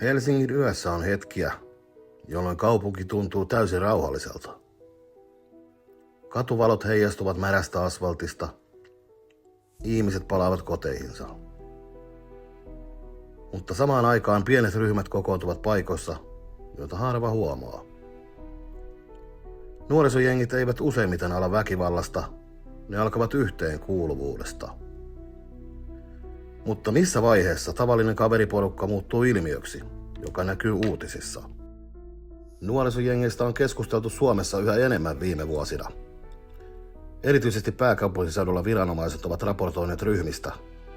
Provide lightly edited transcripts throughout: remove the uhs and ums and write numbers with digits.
Helsingin yössä on hetkiä, jolloin kaupunki tuntuu täysin rauhalliselta. Katuvalot heijastuvat märästä asfaltista. Ihmiset palaavat koteihinsa. Mutta samaan aikaan pienet ryhmät kokoontuvat paikoissa, joita harva huomaa. Nuorisojengit eivät useimmiten ala väkivallasta, ne alkavat yhteenkuuluvuudesta. Mutta missä vaiheessa tavallinen kaveriporukka muuttuu ilmiöksi, joka näkyy uutisissa? Nuorisojengeistä on keskusteltu Suomessa yhä enemmän viime vuosina. Erityisesti pääkaupunkiseudulla viranomaiset ovat raportoineet ryhmistä,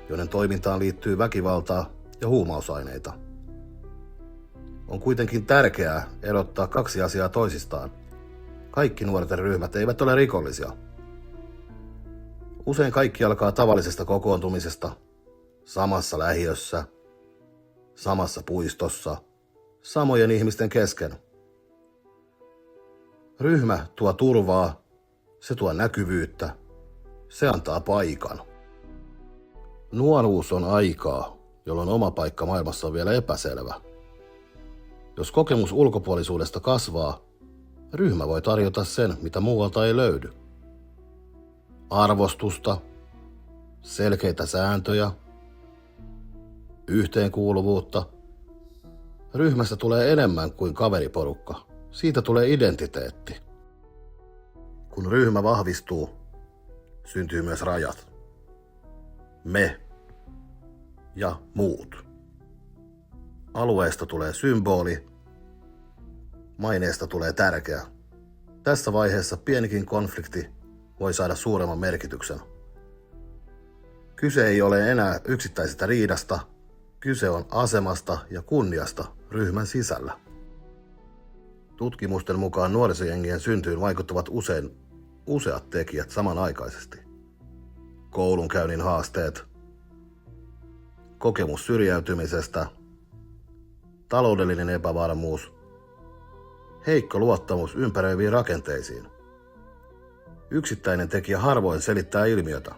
joiden toimintaan liittyy väkivaltaa ja huumausaineita. On kuitenkin tärkeää erottaa kaksi asiaa toisistaan. Kaikki nuorten ryhmät eivät ole rikollisia. Usein kaikki alkaa tavallisesta kokoontumisesta, samassa lähiössä, samassa puistossa, samojen ihmisten kesken. Ryhmä tuo turvaa, se tuo näkyvyyttä, se antaa paikan. Nuoruus on aikaa, jolloin oma paikka maailmassa on vielä epäselvä. Jos kokemus ulkopuolisuudesta kasvaa, ryhmä voi tarjota sen, mitä muualta ei löydy. Arvostusta, selkeitä sääntöjä, yhteenkuuluvuutta. Ryhmästä tulee enemmän kuin kaveriporukka. Siitä tulee identiteetti. Kun ryhmä vahvistuu, syntyy myös rajat. Me ja muut. Alueesta tulee symboli, maineesta tulee tärkeä. Tässä vaiheessa pienikin konflikti voi saada suuremman merkityksen. Kyse ei ole enää yksittäisestä riidasta, kyse on asemasta ja kunniasta ryhmän sisällä. Tutkimusten mukaan nuorisojengien syntyyn vaikuttavat useat tekijät samanaikaisesti. Koulunkäynnin haasteet, kokemus syrjäytymisestä, taloudellinen epävarmuus, heikko luottamus ympäröiviin rakenteisiin. Yksittäinen tekijä harvoin selittää ilmiötä.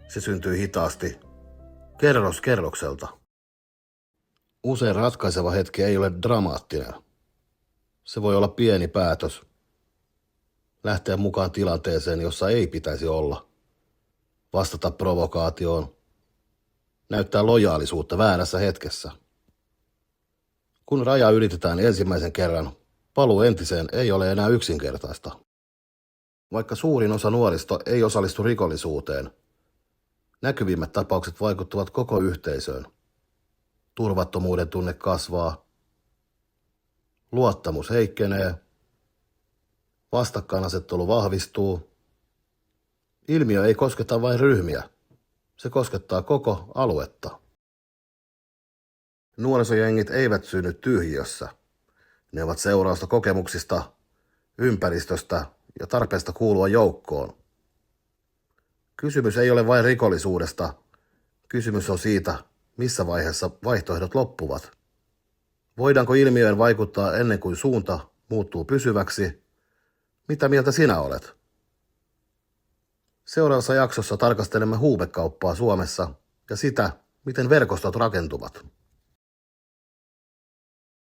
Se syntyy hitaasti, kerros kerrokselta. Usein ratkaiseva hetki ei ole dramaattinen. Se voi olla pieni päätös. Lähteä mukaan tilanteeseen, jossa ei pitäisi olla. Vastata provokaatioon. Näyttää lojaalisuutta väärässä hetkessä. Kun raja ylitetään ensimmäisen kerran, paluu entiseen ei ole enää yksinkertaista. Vaikka suurin osa nuorista ei osallistu rikollisuuteen, näkyvimmät tapaukset vaikuttavat koko yhteisöön. Turvattomuuden tunne kasvaa, luottamus heikkenee, vastakkainasettelu vahvistuu. Ilmiö ei kosketa vain ryhmiä, se koskettaa koko aluetta. Nuorisojengit eivät synny tyhjiössä. Ne ovat seurausta kokemuksista, ympäristöstä ja tarpeesta kuulua joukkoon. Kysymys ei ole vain rikollisuudesta, kysymys on siitä, missä vaiheessa vaihtoehdot loppuvat. Voidaanko ilmiöön vaikuttaa ennen kuin suunta muuttuu pysyväksi? Mitä mieltä sinä olet? Seuraavassa jaksossa tarkastelemme huumekauppaa Suomessa ja sitä, miten verkostot rakentuvat.